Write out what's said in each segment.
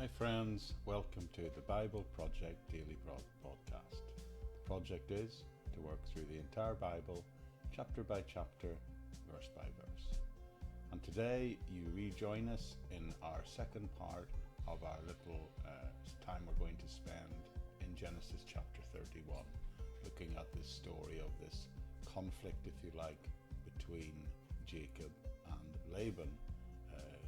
Hi friends, welcome to the Bible Project Daily Podcast. The project is to work through the entire Bible, chapter by chapter, verse by verse. And today you rejoin us in our second part of our little time we're going to spend in Genesis chapter 31, looking at this story of this conflict, if you like, between Jacob and Laban,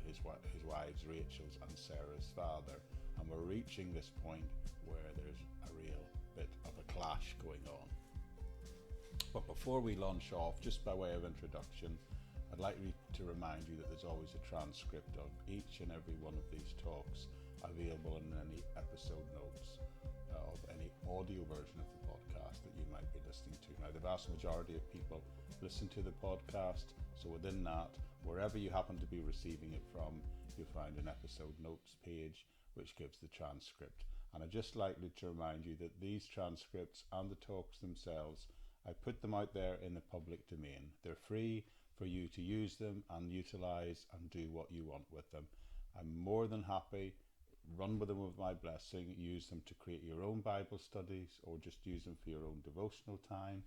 his wives Rachel's and Sarah's father, and we're reaching this point where there's a real bit of a clash going on. But before we launch off, just by way of introduction, I'd like to remind you that there's always a transcript of each and every one of these talks available in any episode notes of any audio version of the podcast that you might be listening to. Now, the vast majority of people listen to the podcast, so within that, wherever you happen to be receiving it from, you'll find an episode notes page which gives the transcript. And I'd just like to remind you that these transcripts and the talks themselves, I put them out there in the public domain. They're free for you to use them and utilize and do what you want with them. I'm more than happy. Run with them with my blessing. Use them to create your own Bible studies or just use them for your own devotional time.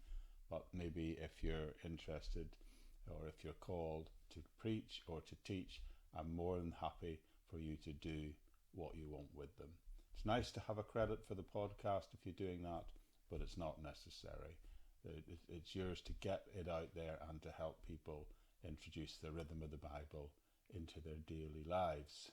But maybe if you're interested or if you're called to preach or to teach, I'm more than happy for you to do what you want with them. It's nice to have a credit for the podcast if you're doing that, but it's not necessary. It's yours to get it out there and to help people introduce the rhythm of the Bible into their daily lives.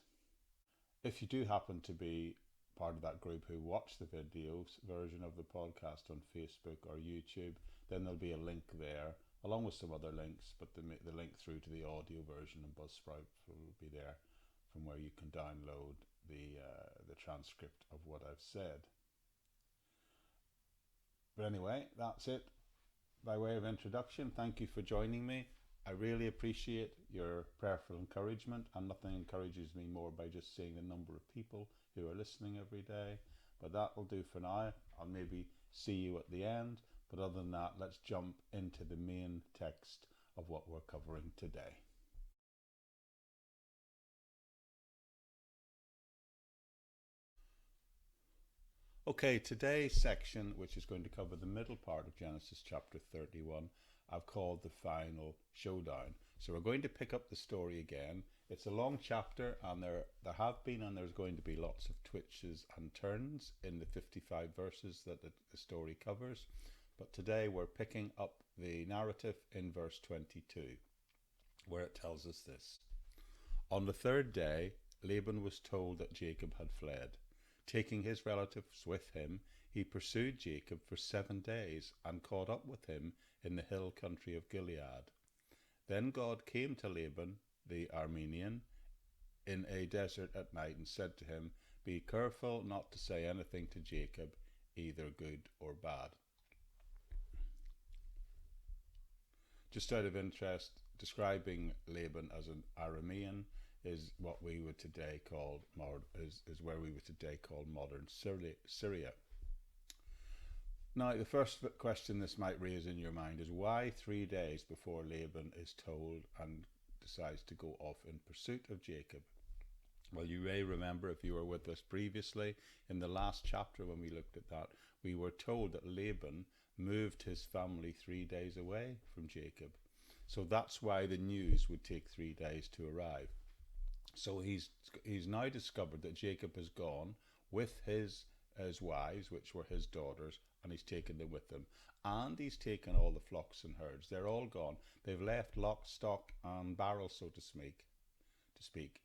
If you do happen to be part of that group who watch the videos version of the podcast on Facebook or YouTube, then there'll be a link there along with some other links, but the link through to the audio version in Buzzsprout will be there from where you can download the transcript of what I've said. But anyway, that's it. By way of introduction, thank you for joining me. I really appreciate your prayerful encouragement, and nothing encourages me more by just seeing the number of people who are listening every day. But that will do for now. I'll maybe see you at the end. But other than that, let's jump into the main text of what we're covering today. Okay, today's section, which is going to cover the middle part of Genesis chapter 31, I've called the final showdown. So we're going to pick up the story again. It's a long chapter, and there have been and there's going to be lots of twists and turns in the 55 verses that the story covers. But today we're picking up the narrative in verse 22, where it tells us this. On the third day, Laban was told that Jacob had fled. Taking his relatives with him, he pursued Jacob for 7 days and caught up with him in the hill country of Gilead. Then God came to Laban, the Aramean, in a desert at night and said to him, "Be careful not to say anything to Jacob, either good or bad." Just out of interest, describing Laban as an Aramean is what we would today call where we would today call modern Syria. Now, the first question this might raise in your mind is why 3 days before Laban is told and decides to go off in pursuit of Jacob? Well, you may remember, if you were with us previously, in the last chapter when we looked at that, we were told that Laban moved his family 3 days away from Jacob. So that's why the news would take 3 days to arrive. So he's now discovered that Jacob has gone with his wives, which were his daughters, and he's taken them with him. And he's taken all the flocks and herds. They're all gone. They've left lock, stock, and barrel, so to speak.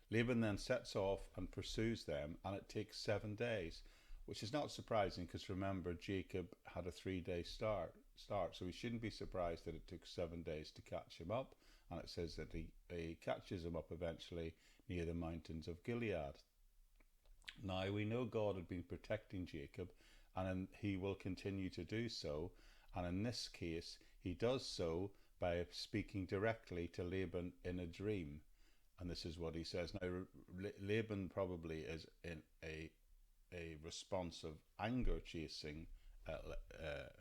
Laban then sets off and pursues them, and it takes 7 days, which is not surprising because remember, Jacob had a 3-day start, so we shouldn't be surprised that it took 7 days to catch him up. And it says that he catches him up eventually near the mountains of Gilead. Now, we know God had been protecting Jacob, and he will continue to do so. And in this case, he does so by speaking directly to Laban in a dream. And this is what he says. Now, Laban probably is in a response of anger chasing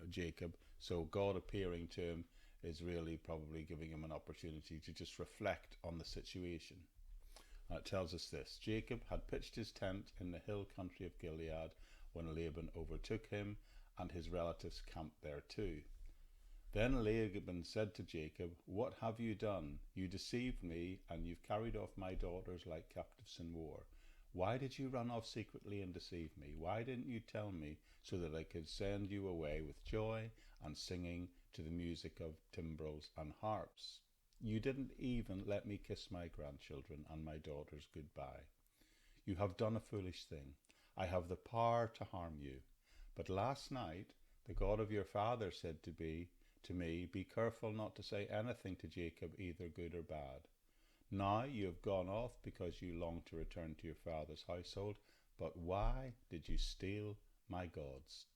Jacob. So God appearing to him is really probably giving him an opportunity to just reflect on the situation. And it tells us this: Jacob had pitched his tent in the hill country of Gilead when Laban overtook him, and his relatives camped there too. Then Laban said to Jacob, "What have you done? You deceived me, and you've carried off my daughters like captives in war. Why did you run off secretly and deceive me? Why didn't you tell me so that I could send you away with joy and singing to the music of timbrels and harps? You didn't even let me kiss my grandchildren and my daughters goodbye. You have done a foolish thing. I have the power to harm you. But last night the God of your father said to me, be careful not to say anything to Jacob, either good or bad. Now you have gone off because you long to return to your father's household, but why did you steal my gods?"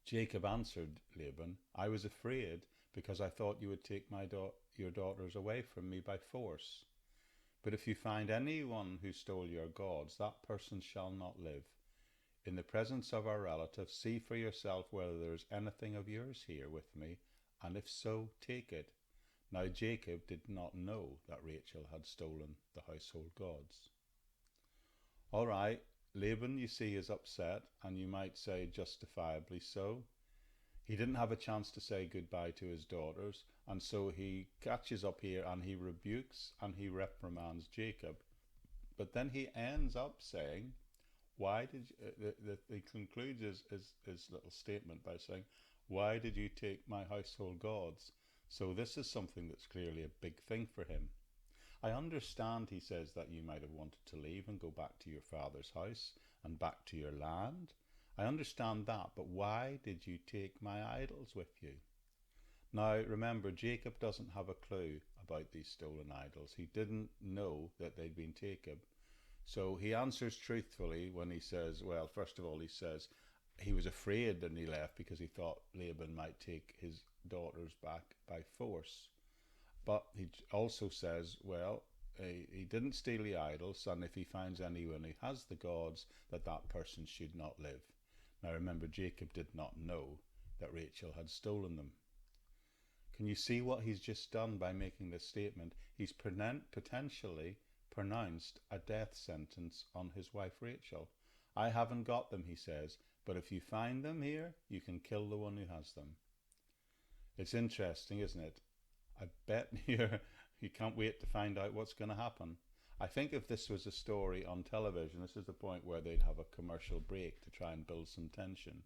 Jacob answered Laban, "I was afraid because I thought you would take your daughters away from me by force. But if you find anyone who stole your gods, that person shall not live. In the presence of our relatives, see for yourself whether there is anything of yours here with me, and if so, take it." Now Jacob did not know that Rachel had stolen the household gods. All right, Laban, you see, is upset, and you might say justifiably so. He didn't have a chance to say goodbye to his daughters, and so he catches up here and he rebukes and he reprimands Jacob. But then he ends up saying, he concludes his little statement by saying, "Why did you take my household gods?" So this is something that's clearly a big thing for him. "I understand," he says, "that you might have wanted to leave and go back to your father's house and back to your land. I understand that, but why did you take my idols with you?" Now remember, Jacob doesn't have a clue about these stolen idols. He didn't know that they'd been taken. So he answers truthfully when he says, well, first of all, he says he was afraid and he left because he thought Laban might take his daughters back by force. But he also says, well, he didn't steal the idols, and if he finds anyone who has the gods, that person should not live. Now remember, Jacob did not know that Rachel had stolen them. Can you see what he's just done by making this statement? He's potentially pronounced a death sentence on his wife Rachel. "I haven't got them," he says, "but if you find them here, you can kill the one who has them." It's interesting, isn't it? I bet you can't wait to find out what's going to happen. I think if this was a story on television, this is the point where they'd have a commercial break to try and build some tension.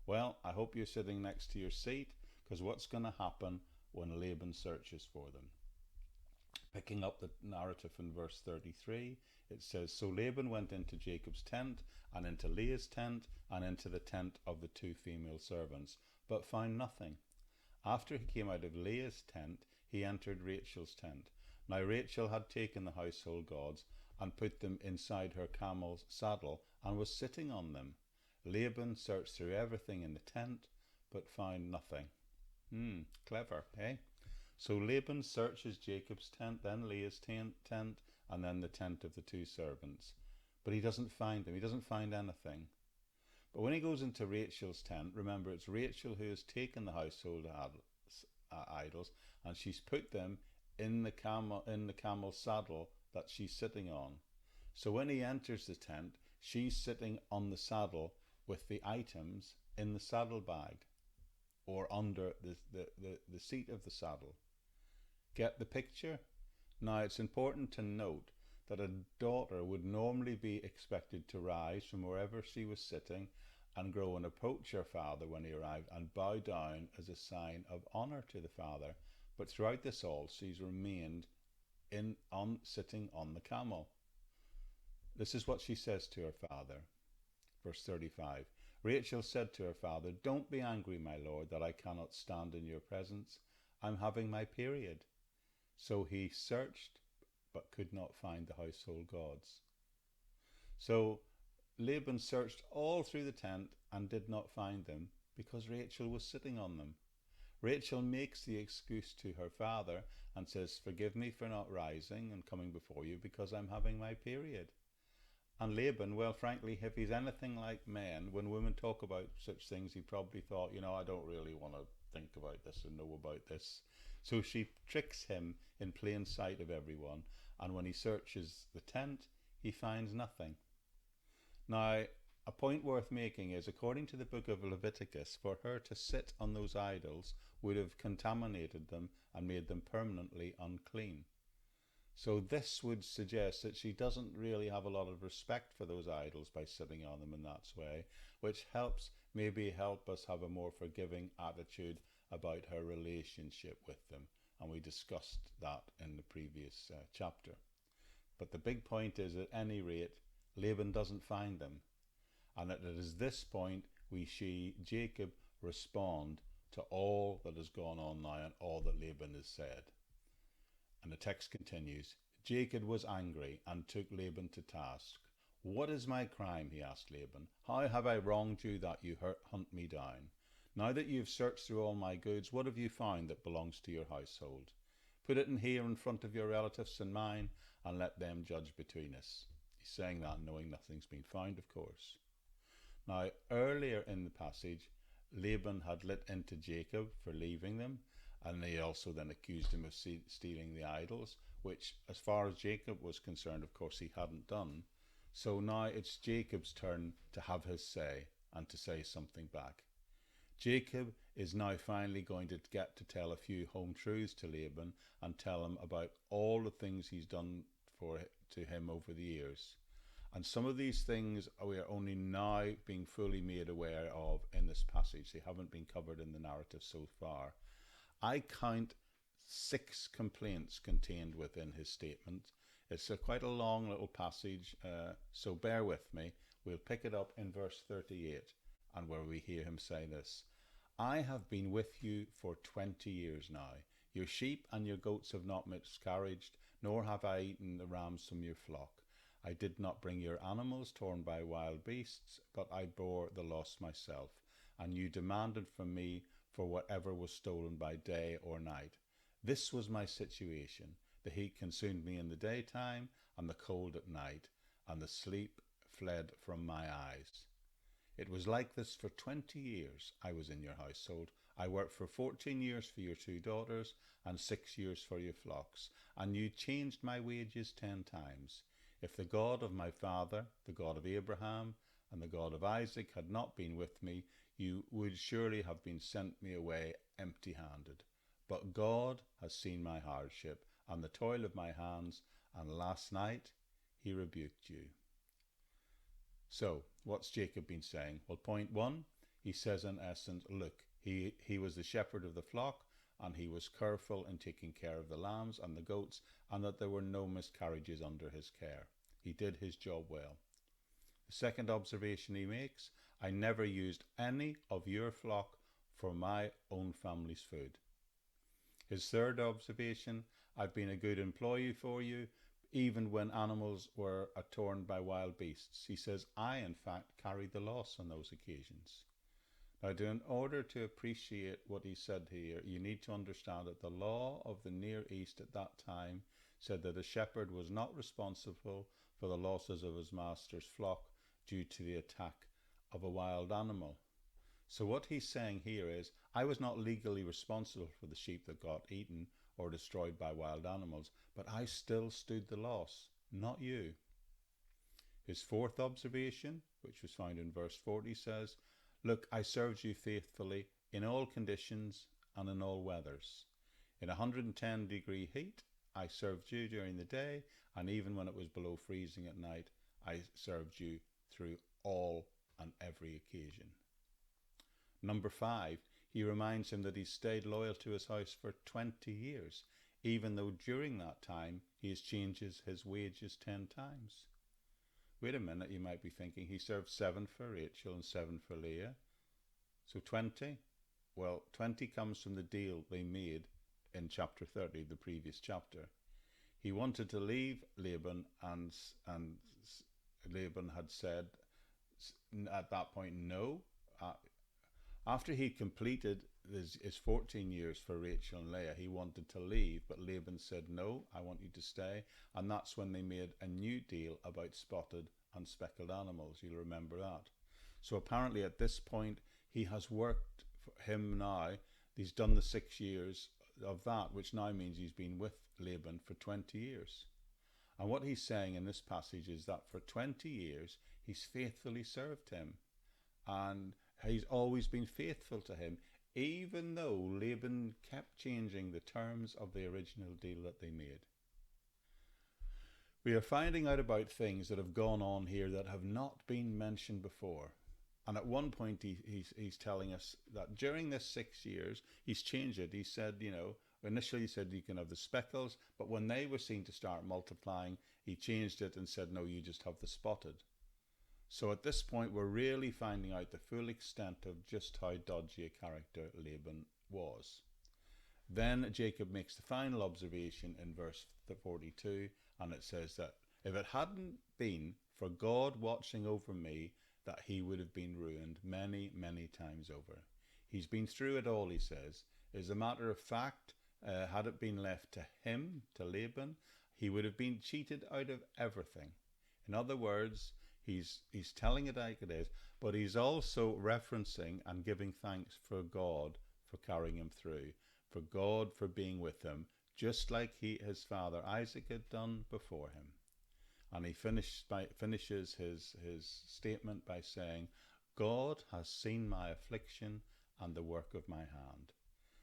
Well, I hope you're sitting next to your seat, because what's going to happen when Laban searches for them? Picking up the narrative in verse 33, it says, "So Laban went into Jacob's tent, and into Leah's tent, and into the tent of the two female servants, but found nothing. After he came out of Leah's tent, he entered Rachel's tent. Now Rachel had taken the household gods and put them inside her camel's saddle and was sitting on them. Laban searched through everything in the tent, but found nothing." Clever, eh? So Laban searches Jacob's tent, then Leah's tent, and then the tent of the two servants. But he doesn't find them. He doesn't find anything. But when he goes into Rachel's tent, remember, it's Rachel who has taken the household idols, and she's put them in the camel's saddle that she's sitting on. So when he enters the tent, she's sitting on the saddle with the items in the saddlebag, or under the seat of the saddle. Get the picture? Now it's important to note that a daughter would normally be expected to rise from wherever she was sitting and go and approach her father when he arrived and bow down as a sign of honour to the father. But throughout this all, she's remained sitting on the camel. This is what she says to her father. Verse 35. "Rachel said to her father, 'Don't be angry, my lord, that I cannot stand in your presence. I'm having my period.' So he searched, but could not find the household gods." So Laban searched all through the tent and did not find them because Rachel was sitting on them. Rachel makes the excuse to her father and says, "Forgive me for not rising and coming before you because I'm having my period." And Laban, well, frankly, if he's anything like men, when women talk about such things, he probably thought, I don't really want to think about this and know about this. So she tricks him in plain sight of everyone, and when he searches the tent, he finds nothing. Now, a point worth making is, according to the book of Leviticus, for her to sit on those idols would have contaminated them and made them permanently unclean. So this would suggest that she doesn't really have a lot of respect for those idols by sitting on them in that way, which maybe help us have a more forgiving attitude about her relationship with them. And we discussed that in the previous chapter. But the big point is, at any rate, Laban doesn't find them. And it is this point we see Jacob respond to all that has gone on now and all that Laban has said. And the text continues, Jacob was angry and took Laban to task. What is my crime? He asked Laban. How have I wronged you that you hunt me down? Now that you have searched through all my goods, what have you found that belongs to your household? Put it in here in front of your relatives and mine, and let them judge between us. He's saying that knowing nothing's been found, of course. Now, earlier in the passage, Laban had lit into Jacob for leaving them, and they also then accused him of stealing the idols, which, as far as Jacob was concerned, of course, he hadn't done. So now it's Jacob's turn to have his say and to say something back. Jacob is now finally going to get to tell a few home truths to Laban and tell him about all the things he's done to him over the years. And some of these things we are only now being fully made aware of in this passage. They haven't been covered in the narrative so far. I count 6 complaints contained within his statement. It's quite a long little passage, so bear with me. We'll pick it up in verse 38, and where we hear him say this. I have been with you for 20 years now. Your sheep and your goats have not miscarried, nor have I eaten the rams from your flock. I did not bring your animals torn by wild beasts, but I bore the loss myself, and you demanded from me for whatever was stolen by day or night. This was my situation. The heat consumed me in the daytime, and the cold at night, and the sleep fled from my eyes. It was like this for 20 years I was in your household. I worked for 14 years for your 2 daughters, and 6 years for your flocks, and you changed my wages 10 times. If the God of my father, the God of Abraham, and the God of Isaac had not been with me, you would surely have been sent me away empty-handed. But God has seen my hardship and the toil of my hands, and last night he rebuked you. So, what's Jacob been saying? Well, point 1, he says in essence, look, he was the shepherd of the flock, and he was careful in taking care of the lambs and the goats, and that there were no miscarriages under his care. He did his job well. The second observation he makes, I never used any of your flock for my own family's food. His third observation, I've been a good employee for you, even when animals were torn by wild beasts. He says, I in fact carried the loss on those occasions. Now, in order to appreciate what he said here, you need to understand that the law of the Near East at that time said that a shepherd was not responsible for the losses of his master's flock due to the attack of a wild animal. So what he's saying here is, I was not legally responsible for the sheep that got eaten or destroyed by wild animals, but I still stood the loss, not you. His fourth observation, which was found in verse 40, says, look, I served you faithfully in all conditions and in all weathers. In 110-degree heat, I served you during the day, and even when it was below freezing at night, I served you through all and every occasion. Number 5, he reminds him that he stayed loyal to his house for 20 years, even though during that time he has changed his wages 10 times. Wait a minute, you might be thinking, he served 7 for Rachel and 7 for Leah. So 20? Well, 20 comes from the deal they made in chapter 30, the previous chapter. He wanted to leave Laban, and Laban had said at that point no. After he completed his 14 years for Rachel and Leah, he wanted to leave, but Laban said, no, I want you to stay. And that's when they made a new deal about spotted and speckled animals. You'll remember that. So apparently at this point, he has worked for him now. He's done the 6 years of that, which now means he's been with Laban for 20 years. And what he's saying in this passage is that for 20 years, he's faithfully served him. And he's always been faithful to him, even though Laban kept changing the terms of the original deal that they made. We are finding out about things that have gone on here that have not been mentioned before. And at one point he's telling us that during this 6 years, he's changed it. He said, initially he said you can have the speckles, but when they were seen to start multiplying, he changed it and said, no, you just have the spotted. So at this point, we're really finding out the full extent of just how dodgy a character Laban was. Then Jacob makes the final observation in verse 42, and it says that if it hadn't been for God watching over me, that he would have been ruined many, many times over. He's been through it all, he says. As a matter of fact, had it been left to him, to Laban, he would have been cheated out of everything. In other words, he's telling it like it is, but he's also referencing and giving thanks for God for carrying him through, for God for being with him, just like his father Isaac had done before him. And he finishes his statement by saying, God has seen my affliction and the work of my hand.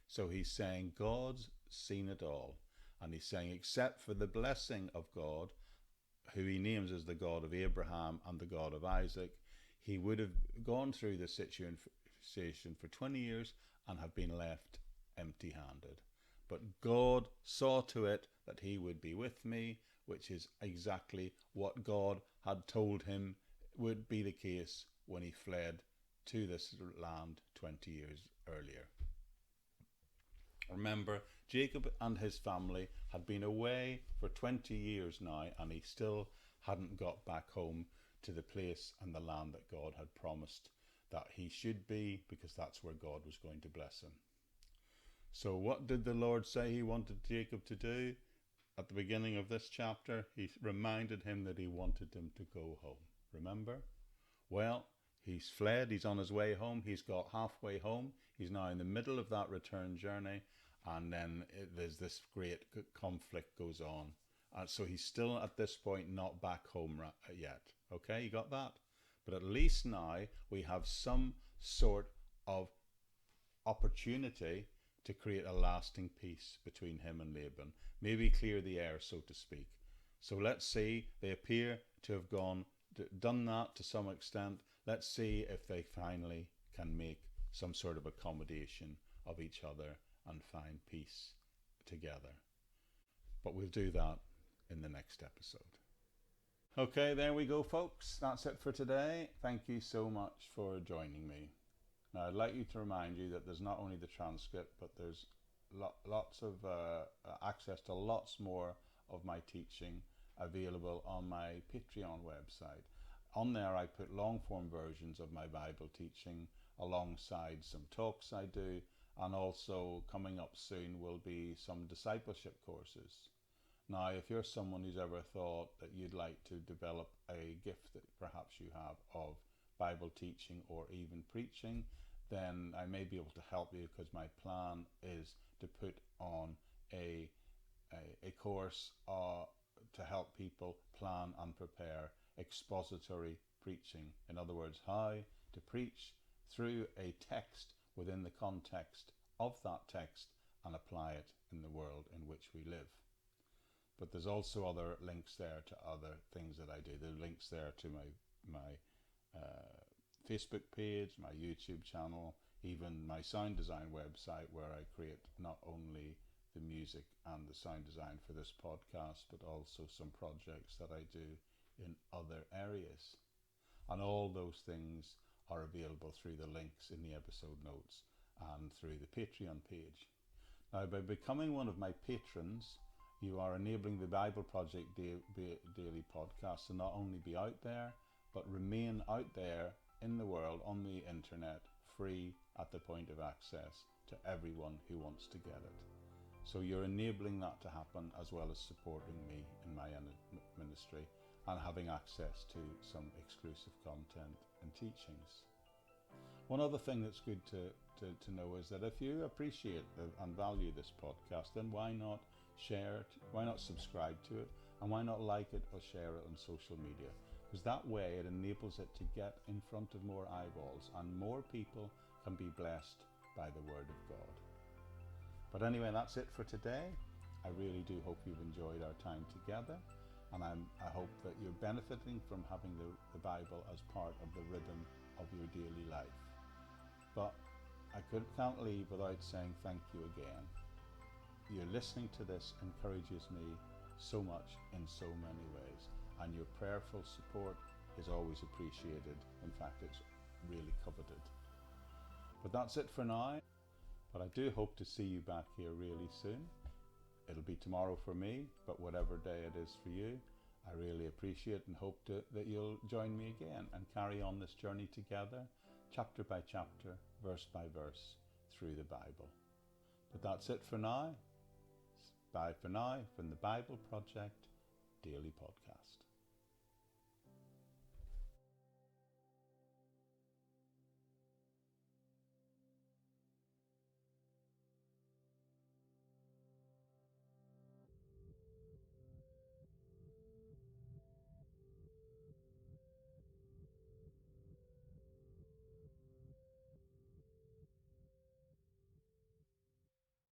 So he's saying God's seen it all. And he's saying, except for the blessing of God, who he names as the God of Abraham and the God of Isaac, he would have gone through this situation for 20 years and have been left empty-handed. But God saw to it that he would be with me, which is exactly what God had told him would be the case when he fled to this land 20 years earlier. Remember, Jacob and his family had been away for 20 years now, and he still hadn't got back home to the place and the land that God had promised that he should be, because that's where God was going to bless him. So what did the Lord say he wanted Jacob to do? At the beginning of this chapter, he reminded him that he wanted him to go home. Remember? Well, he's fled, he's on his way home, he's got halfway home, he's now in the middle of that return journey, and then there's this great conflict goes on. So he's still at this point not back home yet. Okay, you got that? But at least now we have some sort of opportunity to create a lasting peace between him and Laban. Maybe clear the air, so to speak. So let's see, they appear to have done that to some extent. Let's see if they finally can make some sort of accommodation of each other and find peace together. But we'll do that in the next episode. Okay, there we go, folks. That's it for today. Thank you so much for joining me. Now, I'd like you to remind you that there's not only the transcript, but there's lots of access to lots more of my teaching available on my Patreon website. On there, I put long-form versions of my Bible teaching alongside some talks I do, and also coming up soon will be some discipleship courses. Now, if you're someone who's ever thought that you'd like to develop a gift that perhaps you have of Bible teaching or even preaching, then I may be able to help you, because my plan is to put on a course to help people plan and prepare expository preaching. In other words, how to preach through a text within the context of that text and apply it in the world in which we live. But there's also other links there to other things that I do. There are links there to my Facebook page, my YouTube channel, even my sound design website, where I create not only the music and the sound design for this podcast, but also some projects that I do in other areas. And all those things are available through the links in the episode notes and through the Patreon page. Now, by becoming one of my patrons, you are enabling the Bible Project Daily podcast to not only be out there, but remain out there in the world, on the internet, free at the point of access to everyone who wants to get it. So you're enabling that to happen, as well as supporting me in my ministry and having access to some exclusive content and teachings. One other thing that's good to know is that if you appreciate and value this podcast, then why not share it? Why not subscribe to it? And why not like it or share it on social media? Because that way it enables it to get in front of more eyeballs and more people can be blessed by the Word of God. But anyway, that's it for today. I really do hope you've enjoyed our time together, and I hope that you're benefiting from having the Bible as part of the rhythm of your daily life. But I can't leave without saying thank you again. Your listening to this encourages me so much in so many ways, and your prayerful support is always appreciated. In fact, it's really coveted. But that's it for now. But I do hope to see you back here really soon. It'll be tomorrow for me, but whatever day it is for you, I really appreciate and hope that you'll join me again and carry on this journey together, chapter by chapter, verse by verse, through the Bible. But that's it for now. Bye for now from the Bible Project Daily Podcast.